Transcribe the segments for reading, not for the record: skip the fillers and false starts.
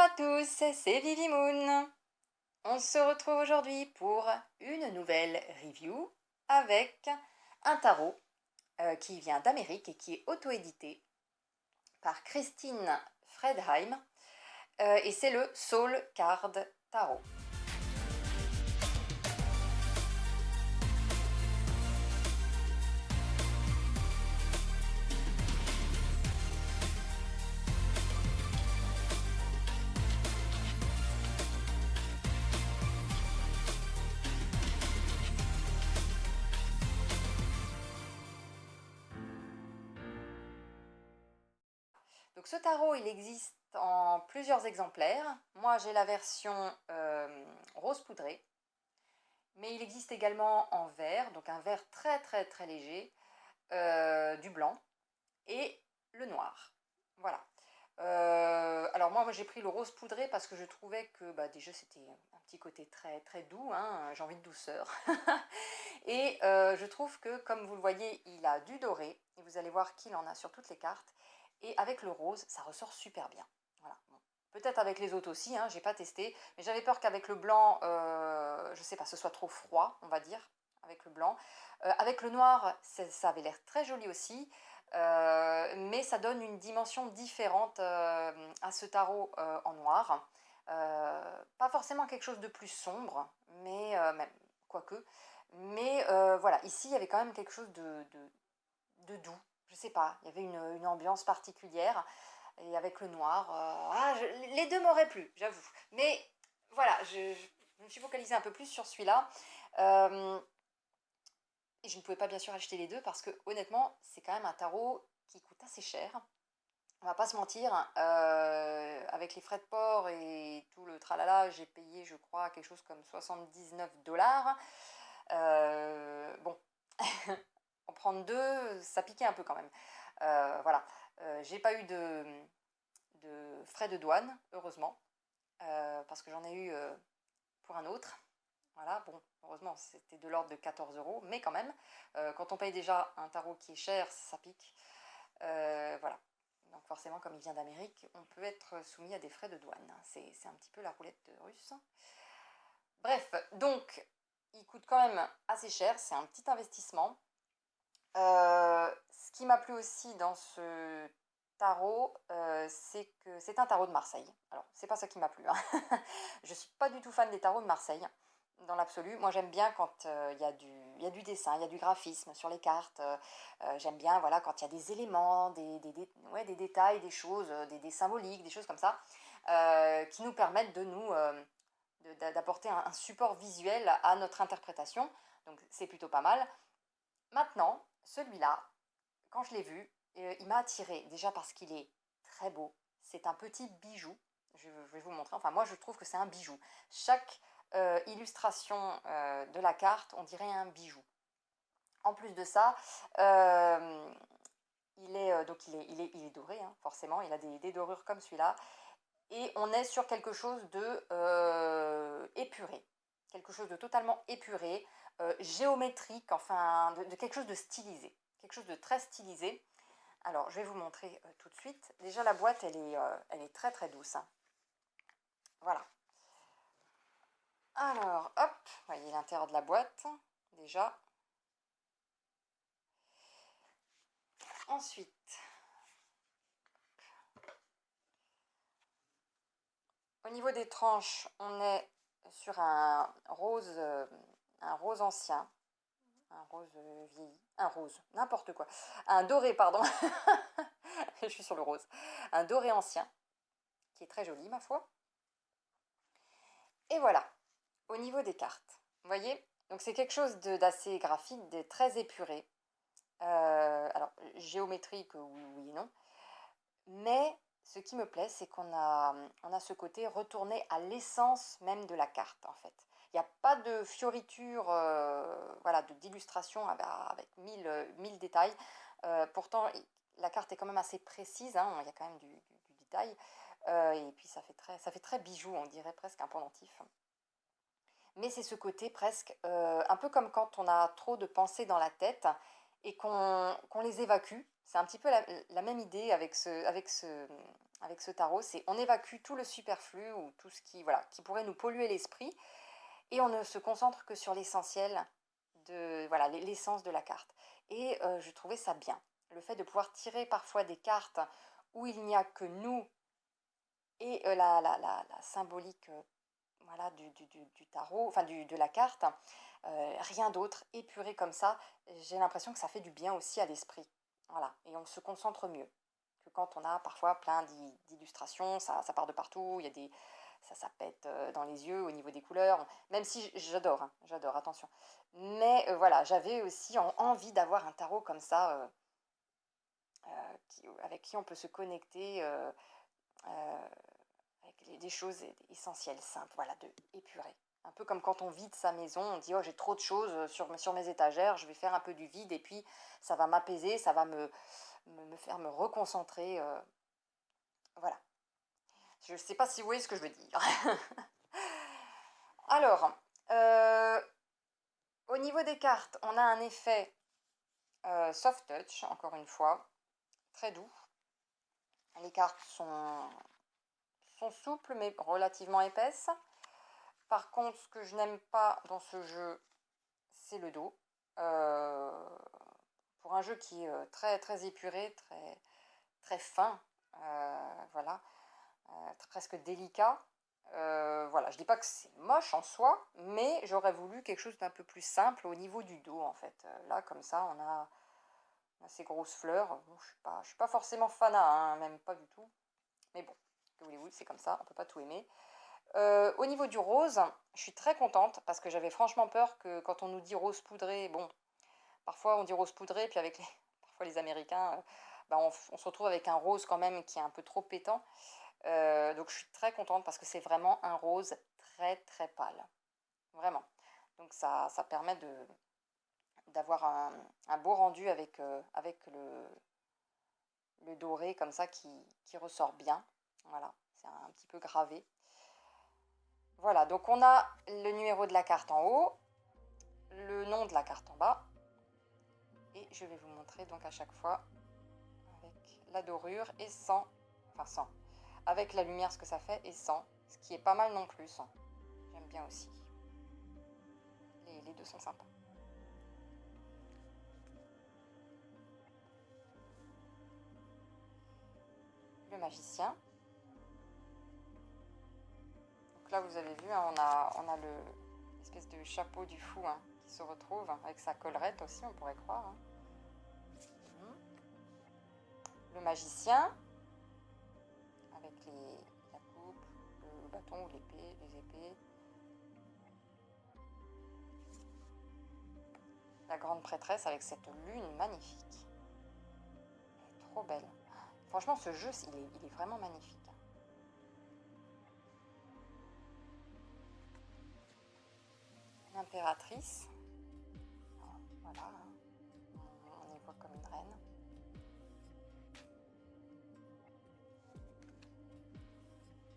à tous, c'est Vivi Moon. On se retrouve aujourd'hui pour une nouvelle review avec un tarot qui vient d'Amérique et qui est auto-édité par Christine Fredheim et c'est le Soul Card Tarot. Donc ce tarot, il existe en plusieurs exemplaires. Moi, j'ai la version rose poudrée, mais il existe également en vert, donc un vert très très très léger, du blanc et le noir. Voilà. Alors moi j'ai pris le rose poudré parce que je trouvais que déjà c'était un petit côté très très doux, hein, j'ai envie de douceur. Et je trouve que comme vous le voyez, il a du doré, et vous allez voir qu'il en a sur toutes les cartes. Et avec le rose, ça ressort super bien. Voilà. Bon. Peut-être avec les autres aussi, hein, j'ai pas testé, mais j'avais peur qu'avec le blanc, je sais pas, ce soit trop froid, on va dire, avec le blanc. Avec le noir, ça avait l'air très joli aussi, mais ça donne une dimension différente à ce tarot en noir. Pas forcément quelque chose de plus sombre, mais même, quoique. Mais voilà, ici, il y avait quand même quelque chose de doux. Je sais pas, il y avait une ambiance particulière. Et avec le noir, les deux m'auraient plu, j'avoue. Mais voilà, je me suis focalisée un peu plus sur celui-là. Euh, et je ne pouvais pas bien sûr acheter les deux parce que honnêtement, c'est quand même un tarot qui coûte assez cher. On va pas se mentir, avec les frais de port et tout le tralala, j'ai payé, je crois, quelque chose comme 79 $. Bon, en prendre deux, ça piquait un peu quand même. Voilà, j'ai pas eu de frais de douane, heureusement, parce que j'en ai eu pour un autre. Voilà, bon, heureusement, c'était de l'ordre de 14 euros, mais quand même, quand on paye déjà un tarot qui est cher, ça pique. Voilà. Donc forcément, comme il vient d'Amérique, on peut être soumis à des frais de douane. C'est un petit peu la roulette russe. Bref, donc, il coûte quand même assez cher, c'est un petit investissement. Ce qui m'a plu aussi dans ce tarot, c'est que c'est un tarot de Marseille. Alors, c'est pas ça qui m'a plu, hein. Je suis pas du tout fan des tarots de Marseille, dans l'absolu. Moi, j'aime bien quand il y a du dessin, il y a du graphisme sur les cartes. J'aime bien, voilà, quand il y a des éléments, ouais, des détails, des choses, des symboliques, des choses comme ça, qui nous permettent de nous d'apporter un support visuel à notre interprétation. Donc, c'est plutôt pas mal. Maintenant, celui-là, quand je l'ai vu, il m'a attiré déjà parce qu'il est très beau. C'est un petit bijou. Je vais vous montrer. Enfin, moi, je trouve que c'est un bijou. Chaque illustration de la carte, on dirait un bijou. En plus de ça, il est doré, hein, forcément. Il a des dorures comme celui-là. Et on est sur quelque chose de épuré. Quelque chose de totalement épuré, géométrique, enfin, de quelque chose de stylisé. Quelque chose de très stylisé. Alors, je vais vous montrer tout de suite. Déjà, la boîte, elle est très très douce, hein. Voilà. Alors, hop, vous voyez l'intérieur de la boîte, déjà. Ensuite, au niveau des tranches, on est sur un rose ancien, un rose vieilli, un rose, n'importe quoi, un doré, pardon, je suis sur le rose, un doré ancien, qui est très joli, ma foi. Et voilà, au niveau des cartes, vous voyez, donc c'est quelque chose d'assez graphique, de très épuré. Alors, géométrique, oui, oui et non. Mais ce qui me plaît, c'est on a ce côté retourné à l'essence même de la carte, en fait. Il n'y a pas de fioriture, voilà, d'illustration avec mille détails. Pourtant, la carte est quand même assez précise, hein, il y a quand même du détail. Et puis ça fait très bijou, on dirait presque un pendentif. Mais c'est ce côté presque, un peu comme quand on a trop de pensées dans la tête et qu'on les évacue. c'est un petit peu la même idée avec ce tarot, c'est on évacue tout le superflu ou tout ce qui, voilà, qui pourrait nous polluer l'esprit et on ne se concentre que sur l'essentiel de, voilà, l'essence de la carte. Et je trouvais ça bien. Le fait de pouvoir tirer parfois des cartes où il n'y a que nous et la symbolique voilà, du tarot, enfin de la carte, rien d'autre, épuré comme ça, j'ai l'impression que ça fait du bien aussi à l'esprit. Voilà, et on se concentre mieux que quand on a parfois plein d'illustrations, ça part de partout, il y a des, ça pète dans les yeux au niveau des couleurs, même si j'adore, hein, j'adore, attention. Mais voilà, j'avais aussi envie d'avoir un tarot comme ça, avec qui on peut se connecter euh, avec des choses essentielles, simples, voilà, de épurer. Un peu comme quand on vide sa maison, on dit oh j'ai trop de choses sur mes étagères, je vais faire un peu du vide et puis ça va m'apaiser, ça va me faire me reconcentrer. Voilà. Je ne sais pas si vous voyez ce que je veux dire. Alors, au niveau des cartes, on a un effet soft touch, encore une fois, très doux. Les cartes sont souples mais relativement épaisses. Par contre, ce que je n'aime pas dans ce jeu, c'est le dos. Pour un jeu qui est très, très épuré, très, très fin, voilà, presque délicat. Voilà, je dis pas que c'est moche en soi, mais j'aurais voulu quelque chose d'un peu plus simple au niveau du dos en fait. Là, comme ça, on a ces grosses fleurs. Bon, je suis pas forcément fanat, hein, même pas du tout. Mais bon, que voulez-vous, c'est comme ça, on peut pas tout aimer. Au niveau du rose, je suis très contente parce que j'avais franchement peur que quand on nous dit rose poudré, bon, parfois on dit rose poudré, puis avec parfois les Américains, bah, on se retrouve avec un rose quand même qui est un peu trop pétant. Donc je suis très contente parce que c'est vraiment un rose très très pâle. Vraiment. Donc ça permet d'avoir un beau rendu avec le doré comme ça qui ressort bien. Voilà, c'est un petit peu gravé. Voilà, donc on a le numéro de la carte en haut, le nom de la carte en bas. Et je vais vous montrer donc à chaque fois avec la dorure et sans, enfin sans, avec la lumière ce que ça fait et sans, ce qui est pas mal non plus. J'aime bien aussi. Les deux sont sympas. Le magicien. Donc là vous avez vu, hein, on a l'espèce de chapeau du fou hein, qui se retrouve hein, avec sa collerette aussi, on pourrait croire. Hein. Le magicien, avec la coupe, le bâton ou l'épée, les épées. La grande prêtresse avec cette lune magnifique. Elle est trop belle. Franchement, ce jeu, il est vraiment magnifique. L'impératrice. Voilà. On y voit comme une reine.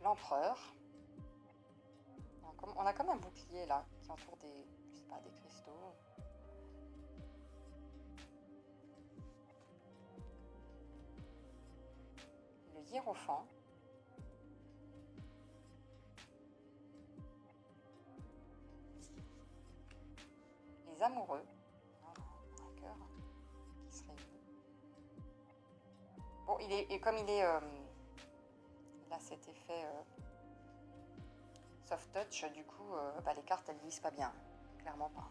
L'empereur. On a comme un bouclier là qui entoure des, je sais pas, des cristaux. Le hiérophant. Les amoureux. Un cœur qui se réunit. Bon, comme il a cet effet soft touch, du coup, bah, les cartes elles glissent pas bien, clairement pas.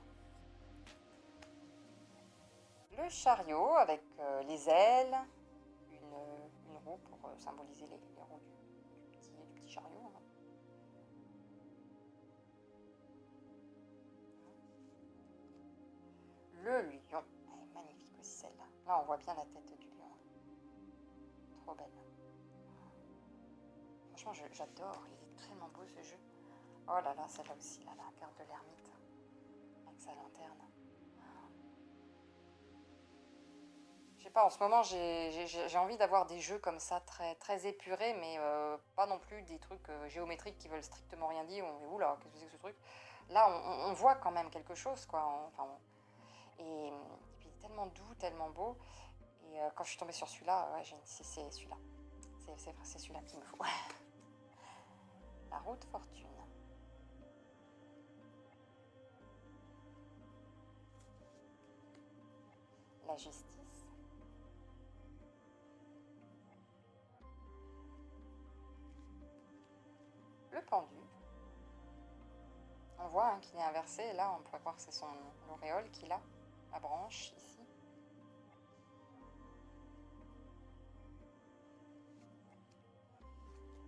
Le chariot avec les ailes, une roue pour symboliser les roues du petit chariot. Hein. Le lion, elle est magnifique aussi celle-là. Là on voit bien la tête du lion. Trop belle. Franchement j'adore, il est tellement beau ce jeu. Oh là là, celle-là aussi, là, la carte de l'ermite, avec sa lanterne. Je sais pas, en ce moment j'ai envie d'avoir des jeux comme ça, très, très épurés, mais pas non plus des trucs géométriques qui veulent strictement rien dire. On est où là, qu'est-ce que c'est que ce truc? Là, on voit quand même quelque chose, quoi. Et puis tellement doux, tellement beau. Et Et quand je suis tombée sur celui-là, ouais, c'est celui-là. C'est celui-là qu'il me faut. La roue de fortune. La justice. Le pendu. On voit qu'il est inversé. Et là, on pourrait croire que c'est son l'auréole qu'il a. La branche, ici.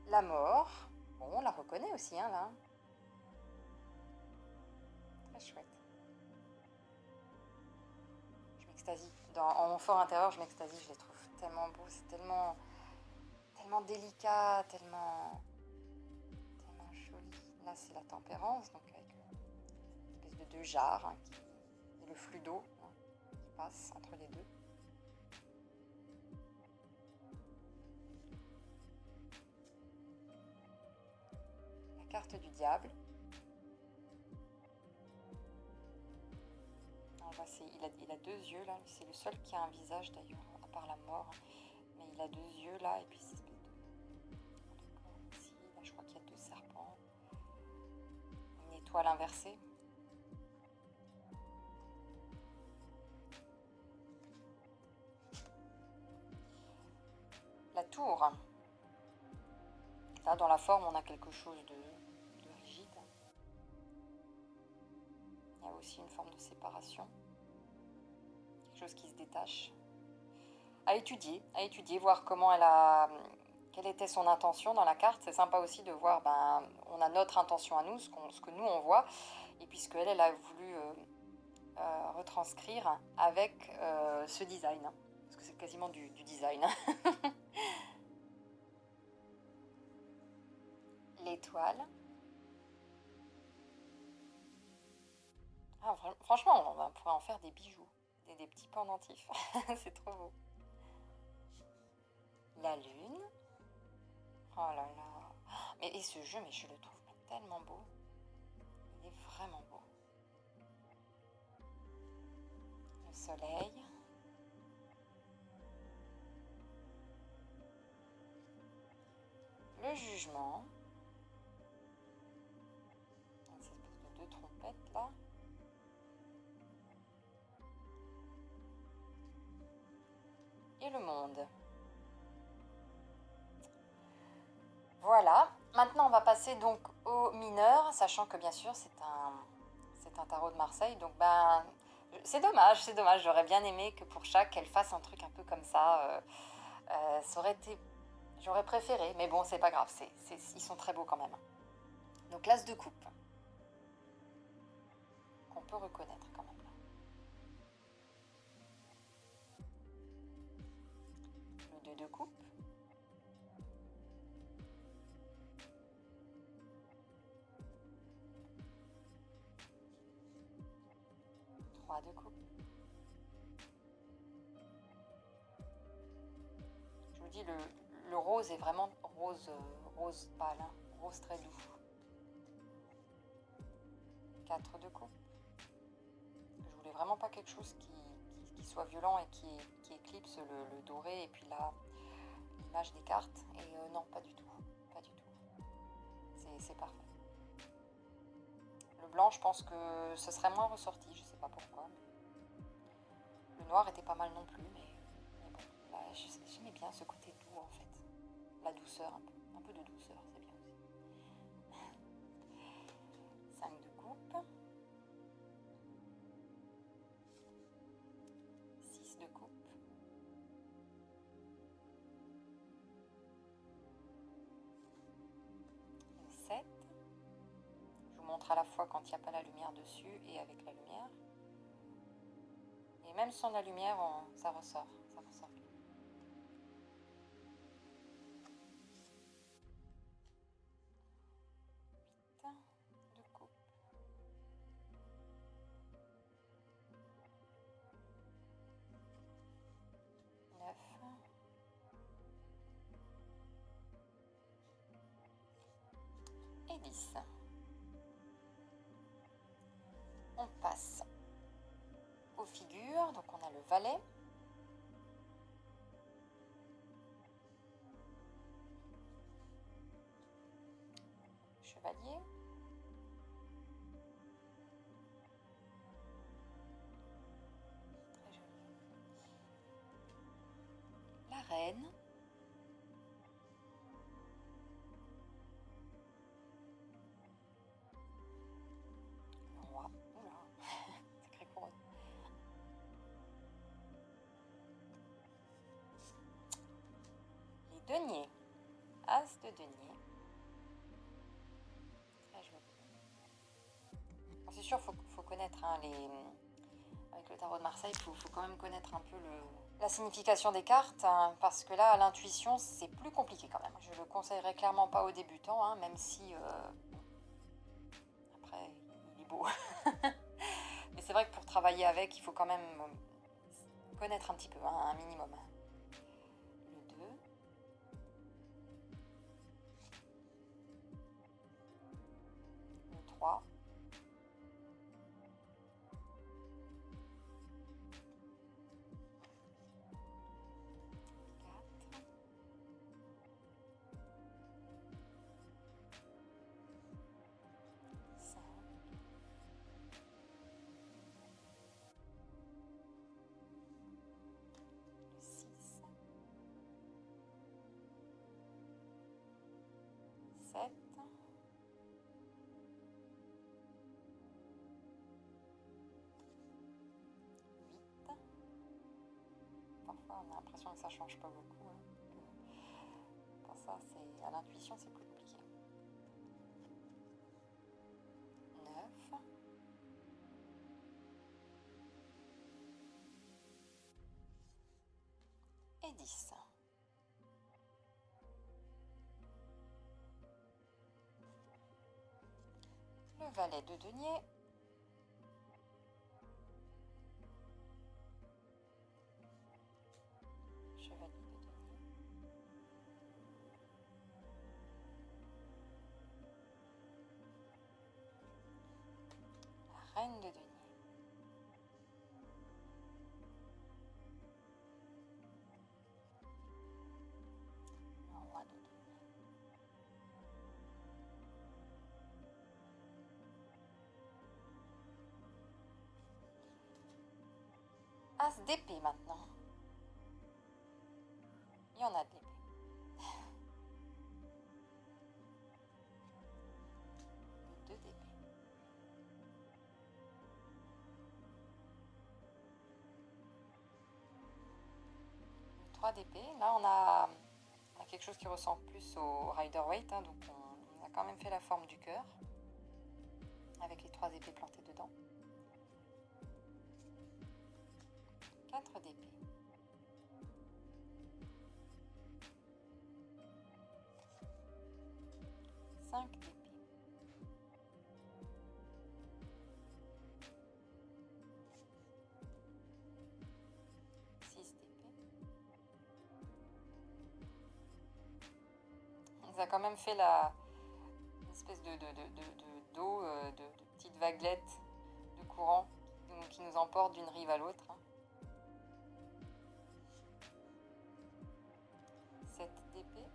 La mort. Bon, on la reconnaît aussi, hein, là. Très chouette. Je m'extasie. En mon fort intérieur, je m'extasie. Je les trouve tellement beaux. C'est tellement délicat, tellement joli. Là, c'est la tempérance, donc avec une espèce de deux jarres, hein, et le flux d'eau, hein, qui passe entre les deux. La carte du diable. On voit, il a deux yeux là. C'est le seul qui a un visage d'ailleurs, à part la mort. Mais il a deux yeux là, et puis cette espèce de ici, là, je crois qu'il y a deux serpents. Une étoile inversée. La tour. Là, dans la forme, on a quelque chose de rigide. Il y a aussi une forme de séparation. Quelque chose qui se détache. À étudier, voir comment quelle était son intention dans la carte. C'est sympa aussi de voir, on a notre intention à nous, ce que nous on voit, et puis ce qu'elle a voulu retranscrire avec ce design, hein, parce que c'est quasiment du design. L'étoile. Ah, franchement, on pourrait en faire des bijoux, des petits pendentifs. C'est trop beau. La lune. Oh là là. Et ce jeu, mais je le trouve tellement beau. Il est vraiment beau. Le soleil. Le jugement. Cette espèce de deux trompettes là. Et le monde. Voilà. Maintenant, on va passer donc au mineur, sachant que bien sûr, c'est un tarot de Marseille. Donc, c'est dommage. J'aurais bien aimé que pour chaque, elle fasse un truc un peu comme ça. Ça aurait été... J'aurais préféré, mais bon, c'est pas grave. Ils sont très beaux quand même. Donc, l'as de coupe. Qu'on peut reconnaître quand même. Le 2 de coupe. De coupe. Je vous dis, le rose est vraiment rose pâle, hein, rose très doux. 4 de coupe. Je voulais vraiment pas quelque chose qui soit violent et qui éclipse le doré et puis l'image des cartes. Et non, pas du tout. Pas du tout. C'est parfait. Le blanc, je pense que ce serait moins ressorti, je sais pas pourquoi. Le noir était pas mal non plus, mais bon, là, j'aimais bien ce côté doux en fait. La douceur, un peu de douceur, c'est bien aussi. 5 de coupe. 6 de coupe. Le 7. Je vous montre à la fois quand il n'y a pas la lumière dessus et avec la lumière. Et même sans la lumière, ça ressort. Ça ressort. 8 de coupe. 9. Et 10. On passe aux figures. Donc on a le valet. chevalier. Très joli. La reine. Le roi. Oula, sacrée couronne. Les deniers. As de denier. Très joli. Bon, c'est sûr, faut connaître hein, avec le tarot de Marseille, il faut quand même connaître un peu la signification des cartes, hein, parce que là, à l'intuition, c'est plus compliqué quand même. Je le conseillerais clairement pas aux débutants, hein, même si après, il est beau. Mais c'est vrai que pour travailler avec, il faut quand même connaître un petit peu, hein, un minimum. Le 2. Le 3. Parfois on a l'impression que ça change pas beaucoup. Hein. Pour ça, c'est à l'intuition, c'est plus compliqué. 9. Et 10. Le valet de denier. Chevalier de denier. La reine de denier. Le roi de denier. As d'épée maintenant. Il y en a de l'épée. Le 2 d'épée. Le 3 d'épée. Là, on a quelque chose qui ressemble plus au Rider-Waite. Hein, donc, on a quand même fait la forme du cœur. Avec les 3 épées plantées dedans. 4 d'épée. 5 d'épée. 6 d'épée. Ça a quand même fait une espèce d'eau, de petites vaguelettes de courant qui nous emportent d'une rive à l'autre. 7 d'épée.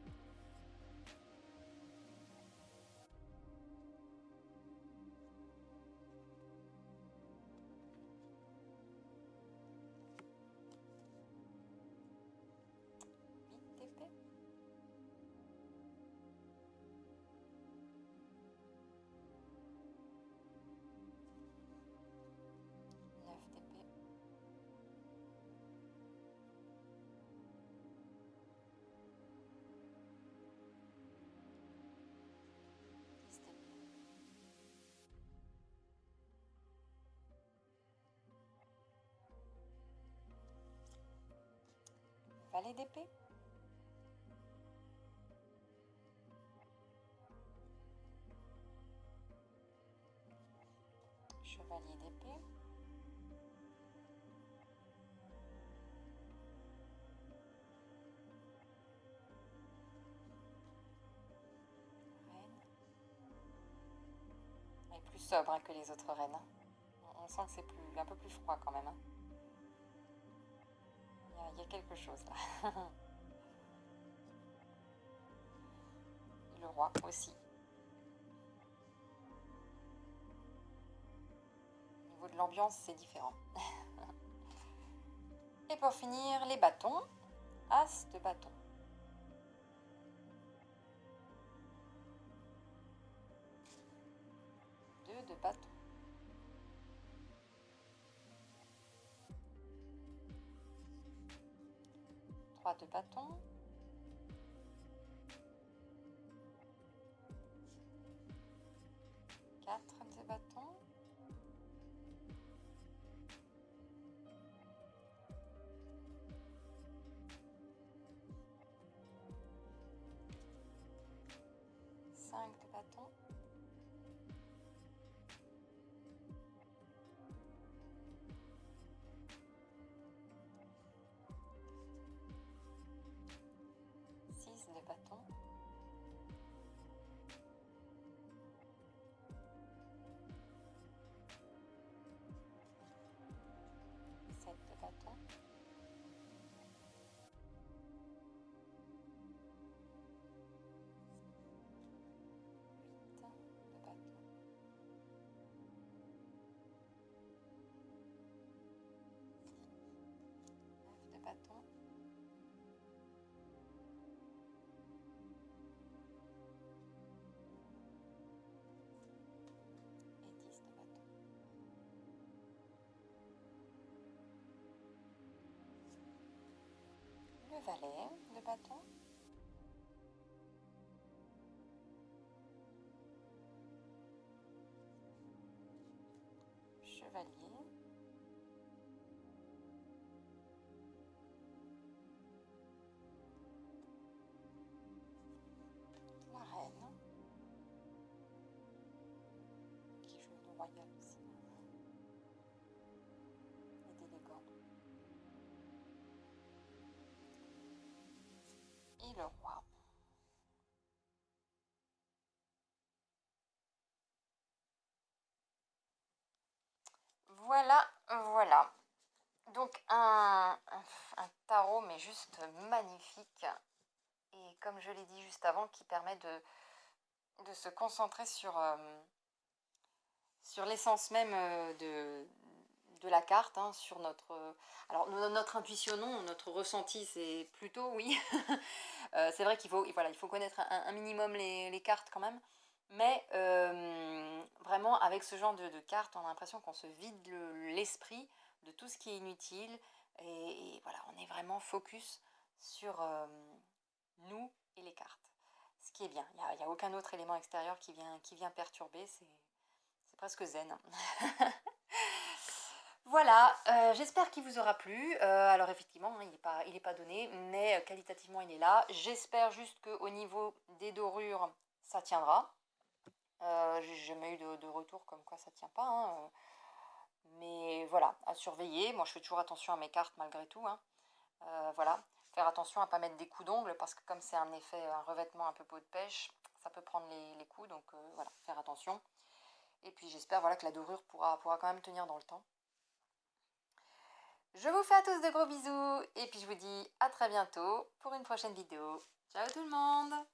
8 d'épée. 9 d'épée. 10 d'épée. Valet d'épée. Chevalier d'épée. Reine. Elle est plus sobre hein, que les autres reines. On sent que c'est un peu plus froid quand même. Hein. Il y a quelque chose là. Et le roi aussi. l'ambiance c'est différent. Et pour finir, les bâtons, as de bâton. Deux de bâton. Trois de bâton. Quatre de bâton. Cinq de bâton. Six de bâton. Sept de bâton. Huit de bâton. Neuf de bâton. Et 10 de bâton. Le valet de bâton. Chevalier. La reine. Qui joue le royal aussi. Et d'élégant. Et le roi. Voilà, voilà. Donc un tarot mais juste magnifique. Et comme je l'ai dit juste avant, qui permet de se concentrer sur l'essence même de la carte, hein, sur notre... alors notre intuition non, notre ressenti c'est plutôt oui. C'est vrai qu'il faut, voilà, il faut connaître un minimum les cartes quand même. Mais vraiment avec ce genre de cartes, on a l'impression qu'on se vide l'esprit de tout ce qui est inutile. Et voilà, on est vraiment focus sur nous et les cartes. Ce qui est bien, il n'y a aucun autre élément extérieur qui vient perturber, c'est presque zen. Voilà, j'espère qu'il vous aura plu. Alors effectivement, hein, il est pas donné, mais qualitativement il est là. J'espère juste qu'au niveau des dorures, ça tiendra. J'ai jamais eu de retour comme quoi ça tient pas, hein. Mais voilà, à surveiller. Moi je fais toujours attention à mes cartes malgré tout, hein. Voilà, faire attention à ne pas mettre des coups d'ongles parce que comme c'est un effet, un revêtement un peu peau de pêche, ça peut prendre les coups, donc voilà, faire attention. Et puis j'espère voilà, que la dorure pourra quand même tenir dans le temps. Je vous fais à tous de gros bisous et puis je vous dis à très bientôt pour une prochaine vidéo. Ciao tout le monde!